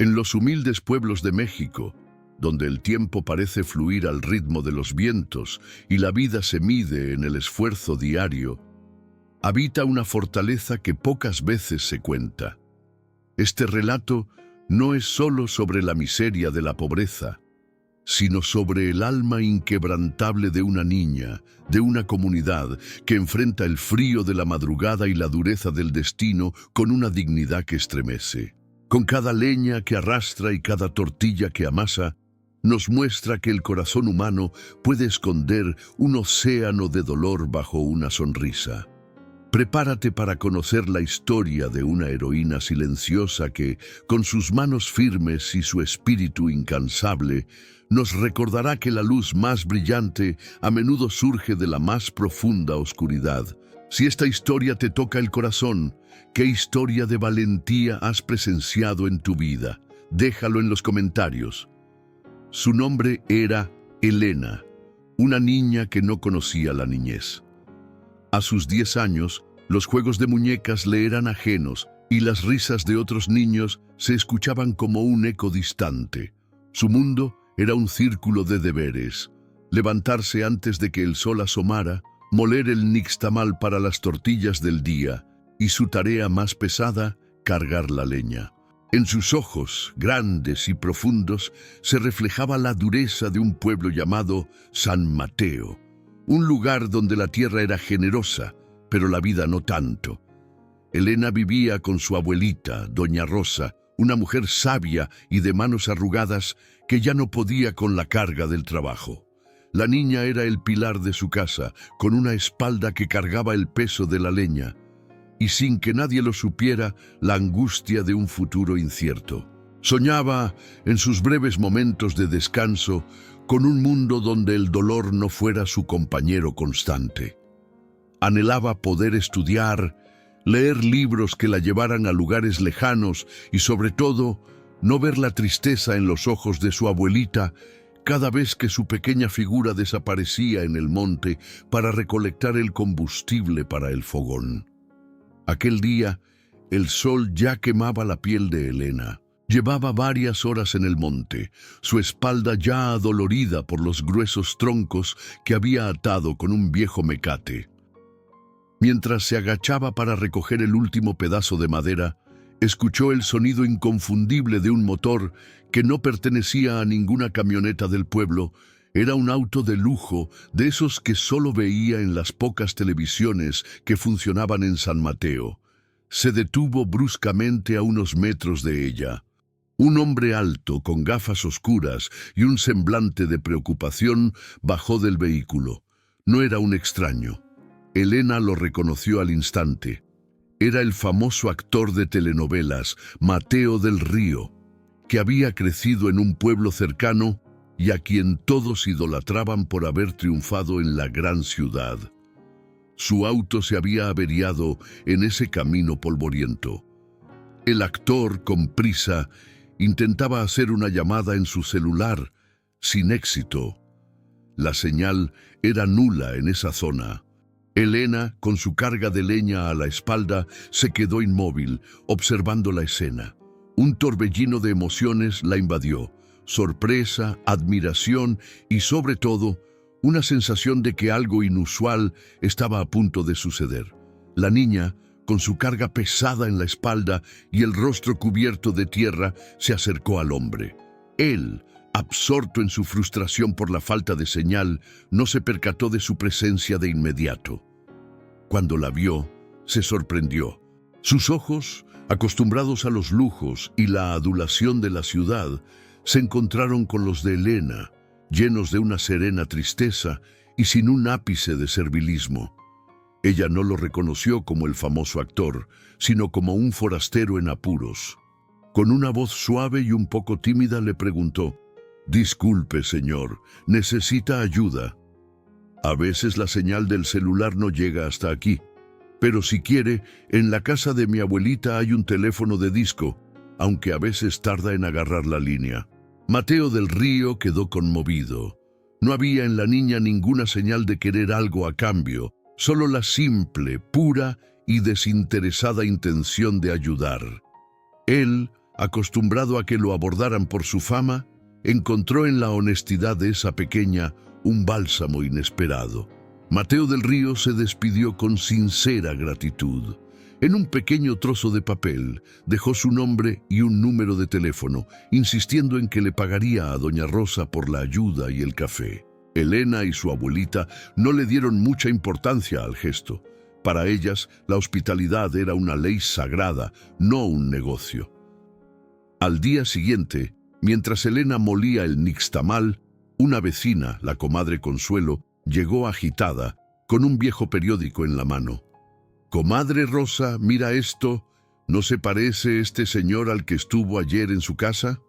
En los humildes pueblos de México, donde el tiempo parece fluir al ritmo de los vientos y la vida se mide en el esfuerzo diario, habita una fortaleza que pocas veces se cuenta. Este relato no es solo sobre la miseria de la pobreza, sino sobre el alma inquebrantable de una niña, de una comunidad que enfrenta el frío de la madrugada y la dureza del destino con una dignidad que estremece. Con cada leña que arrastra y cada tortilla que amasa, nos muestra que el corazón humano puede esconder un océano de dolor bajo una sonrisa. Prepárate para conocer la historia de una heroína silenciosa que, con sus manos firmes y su espíritu incansable, nos recordará que la luz más brillante a menudo surge de la más profunda oscuridad. Si esta historia te toca el corazón, ¿qué historia de valentía has presenciado en tu vida? Déjalo en los comentarios. Su nombre era Elena, una niña que no conocía la niñez. A sus 10 años, los juegos de muñecas le eran ajenos y las risas de otros niños se escuchaban como un eco distante. Su mundo era un círculo de deberes: levantarse antes de que el sol asomara, moler el nixtamal para las tortillas del día y, su tarea más pesada, cargar la leña. En sus ojos, grandes y profundos, se reflejaba la dureza de un pueblo llamado San Mateo, un lugar donde la tierra era generosa, pero la vida no tanto. Elena vivía con su abuelita, doña Rosa, una mujer sabia y de manos arrugadas que ya no podía con la carga del trabajo. La niña era el pilar de su casa, con una espalda que cargaba el peso de la leña, y sin que nadie lo supiera, la angustia de un futuro incierto. Soñaba, en sus breves momentos de descanso, con un mundo donde el dolor no fuera su compañero constante. Anhelaba poder estudiar, leer libros que la llevaran a lugares lejanos y, sobre todo, no ver la tristeza en los ojos de su abuelita cada vez que su pequeña figura desaparecía en el monte para recolectar el combustible para el fogón. Aquel día, el sol ya quemaba la piel de Elena. Llevaba varias horas en el monte, su espalda ya adolorida por los gruesos troncos que había atado con un viejo mecate. Mientras se agachaba para recoger el último pedazo de madera, escuchó el sonido inconfundible de un motor que no pertenecía a ninguna camioneta del pueblo. Era un auto de lujo, de esos que solo veía en las pocas televisiones que funcionaban en San Mateo. Se detuvo bruscamente a unos metros de ella. Un hombre alto, con gafas oscuras y un semblante de preocupación, bajó del vehículo. No era un extraño. Elena lo reconoció al instante. Era el famoso actor de telenovelas, Mateo del Río, que había crecido en un pueblo cercano y a quien todos idolatraban por haber triunfado en la gran ciudad. Su auto se había averiado en ese camino polvoriento. El actor, con prisa, intentaba hacer una llamada en su celular, sin éxito. La señal era nula en esa zona. Elena, con su carga de leña a la espalda, se quedó inmóvil, observando la escena. Un torbellino de emociones la invadió: sorpresa, admiración y, sobre todo, una sensación de que algo inusual estaba a punto de suceder. La niña, con su carga pesada en la espalda y el rostro cubierto de tierra, se acercó al hombre. Él, absorto en su frustración por la falta de señal, no se percató de su presencia de inmediato. Cuando la vio, se sorprendió. Sus ojos, acostumbrados a los lujos y la adulación de la ciudad, se encontraron con los de Elena, llenos de una serena tristeza y sin un ápice de servilismo. Ella no lo reconoció como el famoso actor, sino como un forastero en apuros. Con una voz suave y un poco tímida le preguntó: «Disculpe, señor, ¿necesita ayuda? A veces la señal del celular no llega hasta aquí, pero si quiere, en la casa de mi abuelita hay un teléfono de disco, aunque a veces tarda en agarrar la línea». Mateo del Río quedó conmovido. No había en la niña ninguna señal de querer algo a cambio, solo la simple, pura y desinteresada intención de ayudar. Él, acostumbrado a que lo abordaran por su fama, encontró en la honestidad de esa pequeña un bálsamo inesperado. Mateo del Río se despidió con sincera gratitud. En un pequeño trozo de papel dejó su nombre y un número de teléfono, insistiendo en que le pagaría a doña Rosa por la ayuda y el café. Elena y su abuelita no le dieron mucha importancia al gesto. Para ellas, la hospitalidad era una ley sagrada, no un negocio. Al día siguiente, mientras Elena molía el nixtamal, una vecina, la comadre Consuelo, llegó agitada, con un viejo periódico en la mano. «Comadre Rosa, mira esto. ¿No se parece este señor al que estuvo ayer en su casa?»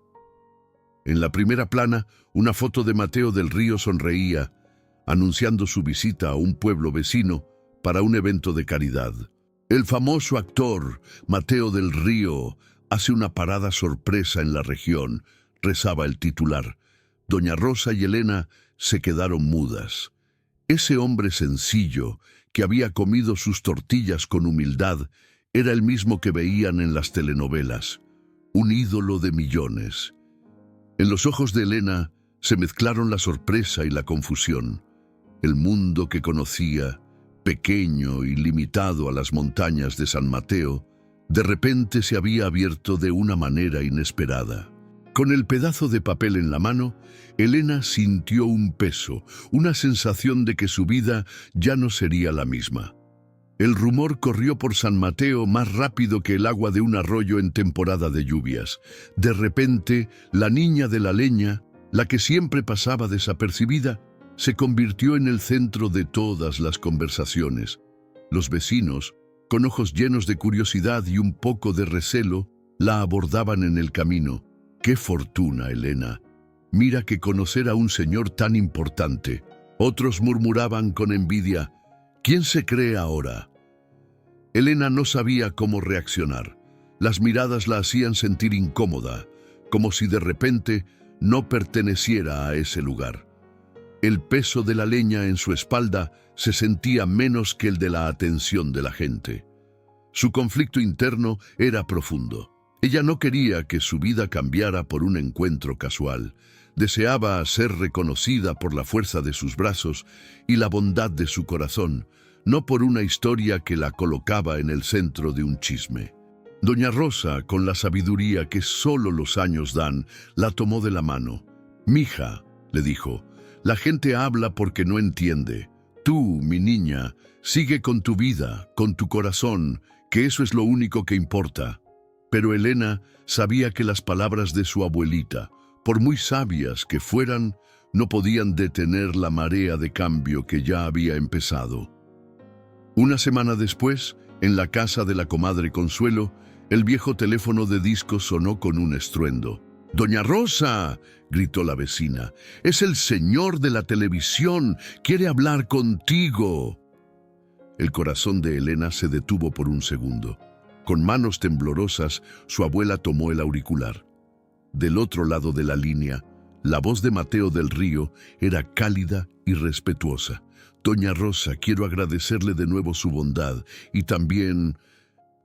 En la primera plana, una foto de Mateo del Río sonreía, anunciando su visita a un pueblo vecino para un evento de caridad. «El famoso actor Mateo del Río hace una parada sorpresa en la región», rezaba el titular. Doña Rosa y Elena se quedaron mudas. Ese hombre sencillo, que había comido sus tortillas con humildad, era el mismo que veían en las telenovelas, un ídolo de millones. En los ojos de Elena se mezclaron la sorpresa y la confusión. El mundo que conocía, pequeño y limitado a las montañas de San Mateo, de repente se había abierto de una manera inesperada. Con el pedazo de papel en la mano, Elena sintió un peso, una sensación de que su vida ya no sería la misma. El rumor corrió por San Mateo más rápido que el agua de un arroyo en temporada de lluvias. De repente, la niña de la leña, la que siempre pasaba desapercibida, se convirtió en el centro de todas las conversaciones. Los vecinos, con ojos llenos de curiosidad y un poco de recelo, la abordaban en el camino. «¡Qué fortuna, Elena! Mira que conocer a un señor tan importante». Otros murmuraban con envidia: «¿Quién se cree ahora?». Elena no sabía cómo reaccionar. Las miradas la hacían sentir incómoda, como si de repente no perteneciera a ese lugar. El peso de la leña en su espalda se sentía menos que el de la atención de la gente. Su conflicto interno era profundo. Ella no quería que su vida cambiara por un encuentro casual. Deseaba ser reconocida por la fuerza de sus brazos y la bondad de su corazón, no por una historia que la colocaba en el centro de un chisme. Doña Rosa, con la sabiduría que solo los años dan, la tomó de la mano. «Mija», le dijo, «la gente habla porque no entiende. Tú, mi niña, sigue con tu vida, con tu corazón, que eso es lo único que importa». Pero Elena sabía que las palabras de su abuelita, por muy sabias que fueran, no podían detener la marea de cambio que ya había empezado. Una semana después, en la casa de la comadre Consuelo, el viejo teléfono de disco sonó con un estruendo. «¡Doña Rosa!», gritó la vecina. «Es el señor de la televisión. Quiere hablar contigo». El corazón de Elena se detuvo por un segundo. Con manos temblorosas, su abuela tomó el auricular. Del otro lado de la línea, la voz de Mateo del Río era cálida y respetuosa. «Doña Rosa, quiero agradecerle de nuevo su bondad y también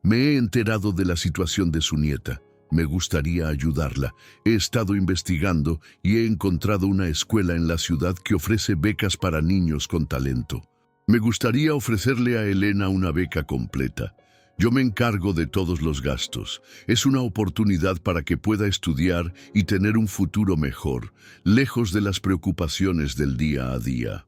me he enterado de la situación de su nieta. Me gustaría ayudarla. He estado investigando y he encontrado una escuela en la ciudad que ofrece becas para niños con talento. Me gustaría ofrecerle a Elena una beca completa. Yo me encargo de todos los gastos. Es una oportunidad para que pueda estudiar y tener un futuro mejor, lejos de las preocupaciones del día a día».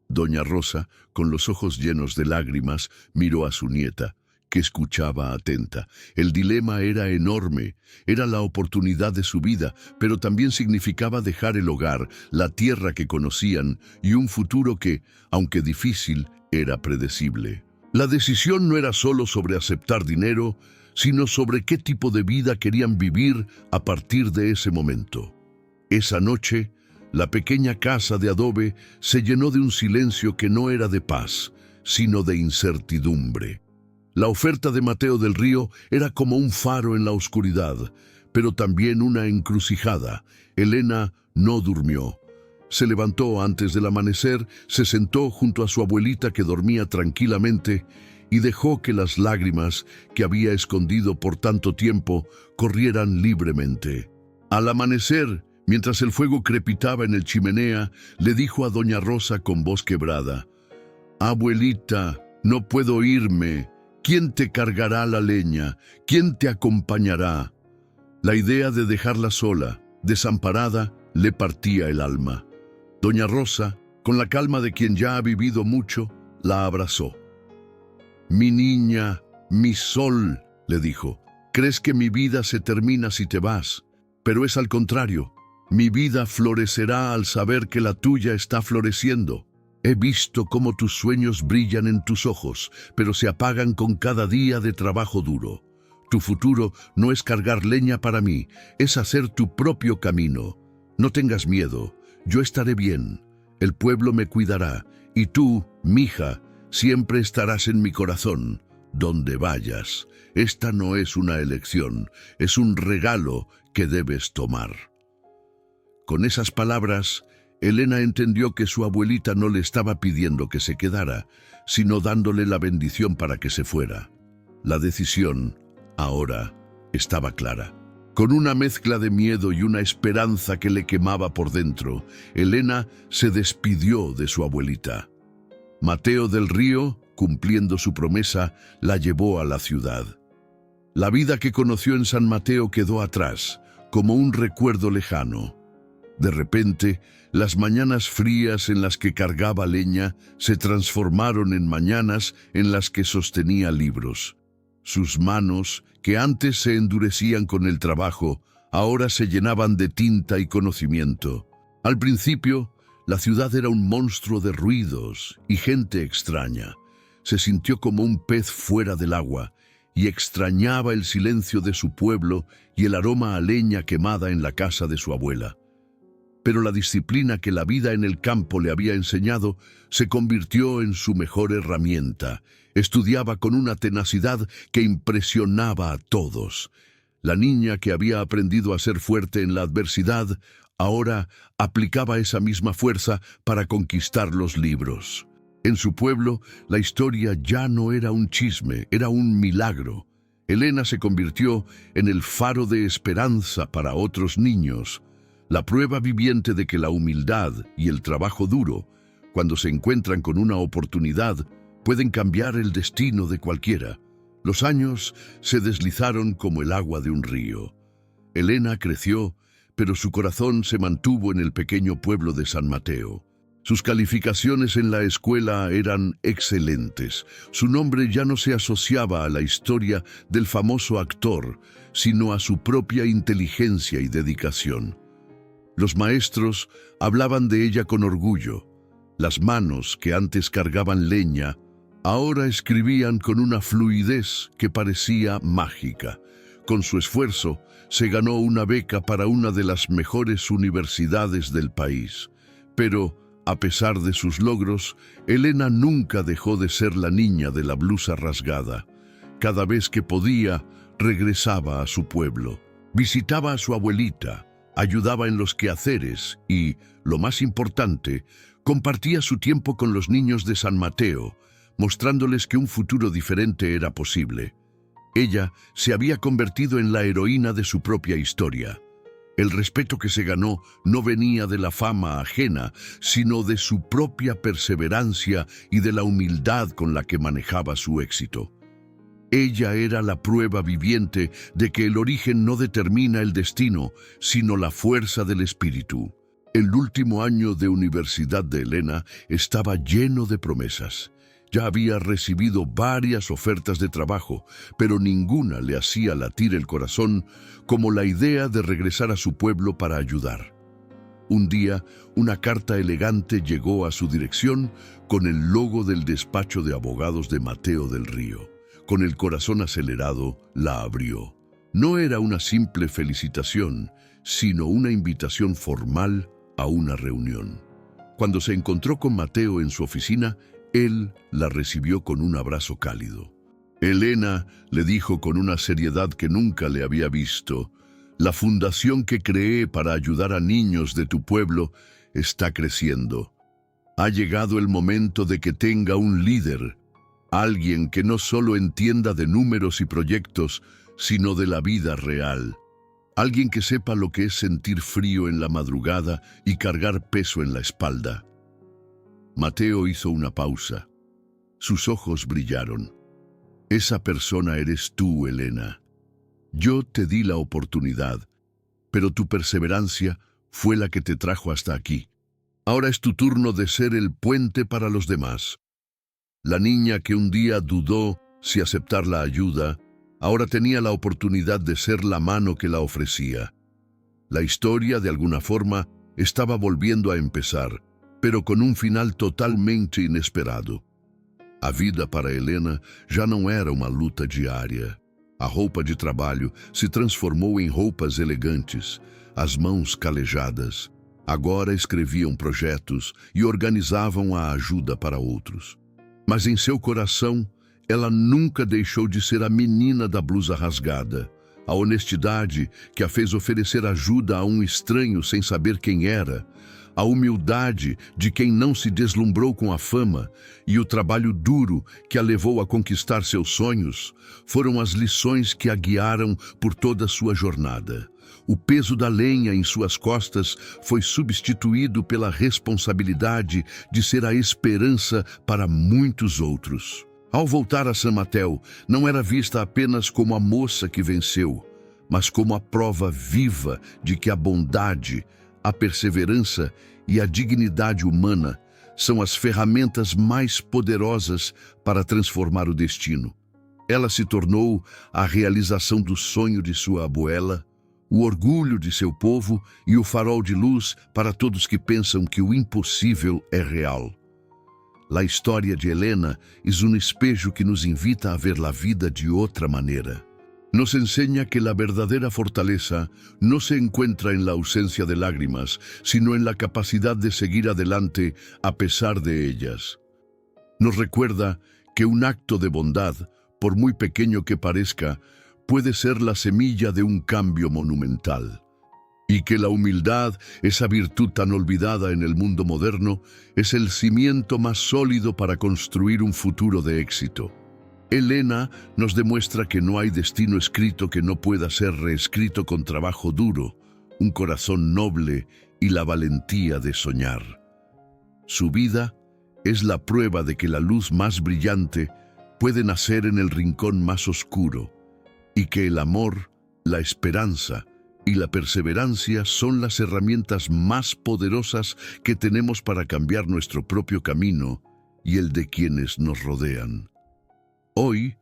Doña Rosa, con los ojos llenos de lágrimas, miró a su nieta, que escuchaba atenta. El dilema era enorme, era la oportunidad de su vida, pero también significaba dejar el hogar, la tierra que conocían y un futuro que, aunque difícil, era predecible. La decisión no era solo sobre aceptar dinero, sino sobre qué tipo de vida querían vivir a partir de ese momento. Esa noche, la pequeña casa de adobe se llenó de un silencio que no era de paz, sino de incertidumbre. La oferta de Mateo del Río era como un faro en la oscuridad, pero también una encrucijada. Elena no durmió. Se levantó antes del amanecer, se sentó junto a su abuelita que dormía tranquilamente y dejó que las lágrimas que había escondido por tanto tiempo corrieran libremente. Al amanecer, mientras el fuego crepitaba en el chimenea, le dijo a doña Rosa con voz quebrada: «Abuelita, no puedo irme. ¿Quién te cargará la leña? ¿Quién te acompañará?». La idea de dejarla sola, desamparada, le partía el alma. Doña Rosa, con la calma de quien ya ha vivido mucho, la abrazó. «Mi niña, mi sol», le dijo, «crees que mi vida se termina si te vas, pero es al contrario. Mi vida florecerá al saber que la tuya está floreciendo. He visto cómo tus sueños brillan en tus ojos, pero se apagan con cada día de trabajo duro. Tu futuro no es cargar leña para mí, es hacer tu propio camino. No tengas miedo, yo estaré bien, el pueblo me cuidará, y tú, mija, siempre estarás en mi corazón, donde vayas. Esta no es una elección, es un regalo que debes tomar». Con esas palabras, Elena entendió que su abuelita no le estaba pidiendo que se quedara, sino dándole la bendición para que se fuera. La decisión, ahora, estaba clara. Con una mezcla de miedo y una esperanza que le quemaba por dentro, Elena se despidió de su abuelita. Mateo del Río, cumpliendo su promesa, la llevó a la ciudad. La vida que conoció en San Mateo quedó atrás, como un recuerdo lejano. De repente, las mañanas frías en las que cargaba leña se transformaron en mañanas en las que sostenía libros. Sus manos, que antes se endurecían con el trabajo, ahora se llenaban de tinta y conocimiento. Al principio, la ciudad era un monstruo de ruidos y gente extraña. Se sintió como un pez fuera del agua y extrañaba el silencio de su pueblo y el aroma a leña quemada en la casa de su abuela. Pero la disciplina que la vida en el campo le había enseñado se convirtió en su mejor herramienta. Estudiaba con una tenacidad que impresionaba a todos. La niña que había aprendido a ser fuerte en la adversidad, ahora aplicaba esa misma fuerza para conquistar los libros. En su pueblo, la historia ya no era un chisme, era un milagro. Elena se convirtió en el faro de esperanza para otros niños. La prueba viviente de que la humildad y el trabajo duro, cuando se encuentran con una oportunidad, pueden cambiar el destino de cualquiera. Los años se deslizaron como el agua de un río. Elena creció, pero su corazón se mantuvo en el pequeño pueblo de San Mateo. Sus calificaciones en la escuela eran excelentes. Su nombre ya no se asociaba a la historia del famoso actor, sino a su propia inteligencia y dedicación. Los maestros hablaban de ella con orgullo. Las manos que antes cargaban leña, ahora escribían con una fluidez que parecía mágica. Con su esfuerzo, se ganó una beca para una de las mejores universidades del país. Pero, a pesar de sus logros, Elena nunca dejó de ser la niña de la blusa rasgada. Cada vez que podía, regresaba a su pueblo. Visitaba a su abuelita, ayudaba en los quehaceres y, lo más importante, compartía su tiempo con los niños de San Mateo, mostrándoles que un futuro diferente era posible. Ella se había convertido en la heroína de su propia historia. El respeto que se ganó no venía de la fama ajena, sino de su propia perseverancia y de la humildad con la que manejaba su éxito. Ella era la prueba viviente de que el origen no determina el destino, sino la fuerza del espíritu. El último año de universidad de Elena estaba lleno de promesas. Ya había recibido varias ofertas de trabajo, pero ninguna le hacía latir el corazón como la idea de regresar a su pueblo para ayudar. Un día, una carta elegante llegó a su dirección con el logo del despacho de abogados de Mateo del Río. Con el corazón acelerado, la abrió. No era una simple felicitación, sino una invitación formal a una reunión. Cuando se encontró con Mateo en su oficina, él la recibió con un abrazo cálido. Elena, le dijo con una seriedad que nunca le había visto, la fundación que creé para ayudar a niños de tu pueblo está creciendo. Ha llegado el momento de que tenga un líder. Alguien que no solo entienda de números y proyectos, sino de la vida real. Alguien que sepa lo que es sentir frío en la madrugada y cargar peso en la espalda. Mateo hizo una pausa. Sus ojos brillaron. Esa persona eres tú, Elena. Yo te di la oportunidad, pero tu perseverancia fue la que te trajo hasta aquí. Ahora es tu turno de ser el puente para los demás. La niña que un día dudó si aceptar la ayuda, ahora tenía la oportunidad de ser la mano que la ofrecía. La historia, de alguna forma, estaba volviendo a empezar, pero con um final totalmente inesperado. A vida para Helena já não era uma luta diária. A roupa de trabalho se transformou em roupas elegantes, as mãos calejadas. Agora escreviam projetos e organizavam a ajuda para outros. Mas em seu coração, ela nunca deixou de ser a menina da blusa rasgada. A honestidade que a fez oferecer ajuda a um estranho sem saber quem era. A humildade de quem não se deslumbrou com a fama e o trabalho duro que a levou a conquistar seus sonhos foram as lições que a guiaram por toda a sua jornada. O peso da lenha em suas costas foi substituído pela responsabilidade de ser a esperança para muitos outros. Ao voltar a San Mateo, não era vista apenas como a moça que venceu, mas como a prova viva de que a bondade, a perseverança e a dignidade humana são as ferramentas mais poderosas para transformar o destino. Ela se tornou a realização do sonho de sua abuela, o orgulho de seu povo e o farol de luz para todos que pensam que o impossível é real. A história de Helena é espejo que nos invita a ver a vida de outra maneira. Nos enseña que la verdadera fortaleza no se encuentra en la ausencia de lágrimas, sino en la capacidad de seguir adelante a pesar de ellas. Nos recuerda que un acto de bondad, por muy pequeño que parezca, puede ser la semilla de un cambio monumental. Y que la humildad, esa virtud tan olvidada en el mundo moderno, es el cimiento más sólido para construir un futuro de éxito. Helena nos demuestra que no hay destino escrito que no pueda ser reescrito con trabajo duro, un corazón noble y la valentía de soñar. Su vida es la prueba de que la luz más brillante puede nacer en el rincón más oscuro y que el amor, la esperanza y la perseverancia son las herramientas más poderosas que tenemos para cambiar nuestro propio camino y el de quienes nos rodean. Hoy,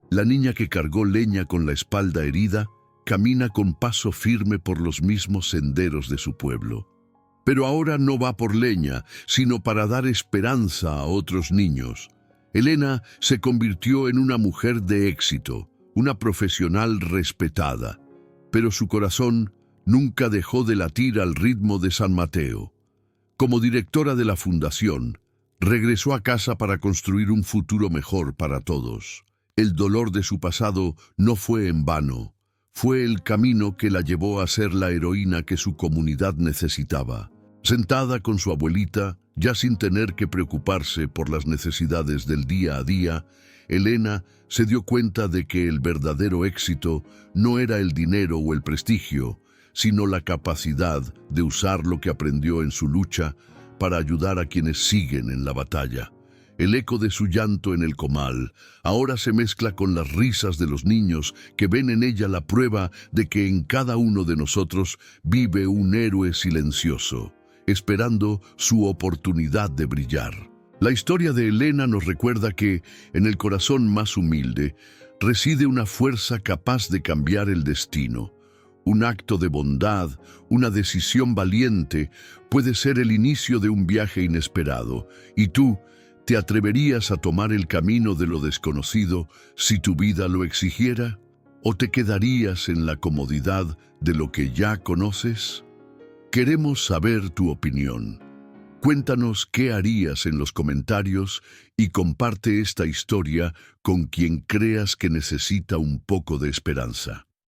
la niña que cargó leña con la espalda herida camina con paso firme por los mismos senderos de su pueblo. Pero ahora no va por leña, sino para dar esperanza a otros niños. Helena se convirtió en una mujer de éxito, una profesional respetada, pero su corazón nunca dejó de latir al ritmo de San Mateo. Como directora de la fundación, regresó a casa para construir un futuro mejor para todos. El dolor de su pasado no fue en vano. Fue el camino que la llevó a ser la heroína que su comunidad necesitaba. Sentada con su abuelita, ya sin tener que preocuparse por las necesidades del día a día, Helena se dio cuenta de que el verdadero éxito no era el dinero o el prestigio, sino la capacidad de usar lo que aprendió en su lucha para ayudar a quienes siguen en la batalla. El eco de su llanto en el comal ahora se mezcla con las risas de los niños que ven en ella la prueba de que en cada uno de nosotros vive un héroe silencioso, esperando su oportunidad de brillar. La historia de Helena nos recuerda que, en el corazón más humilde, reside una fuerza capaz de cambiar el destino. Un acto de bondad, una decisión valiente, puede ser el inicio de un viaje inesperado. ¿Y tú, te atreverías a tomar el camino de lo desconocido si tu vida lo exigiera? ¿O te quedarías en la comodidad de lo que ya conoces? Queremos saber tu opinión. Cuéntanos qué harías en los comentarios y comparte esta historia con quien creas que necesita un poco de esperanza.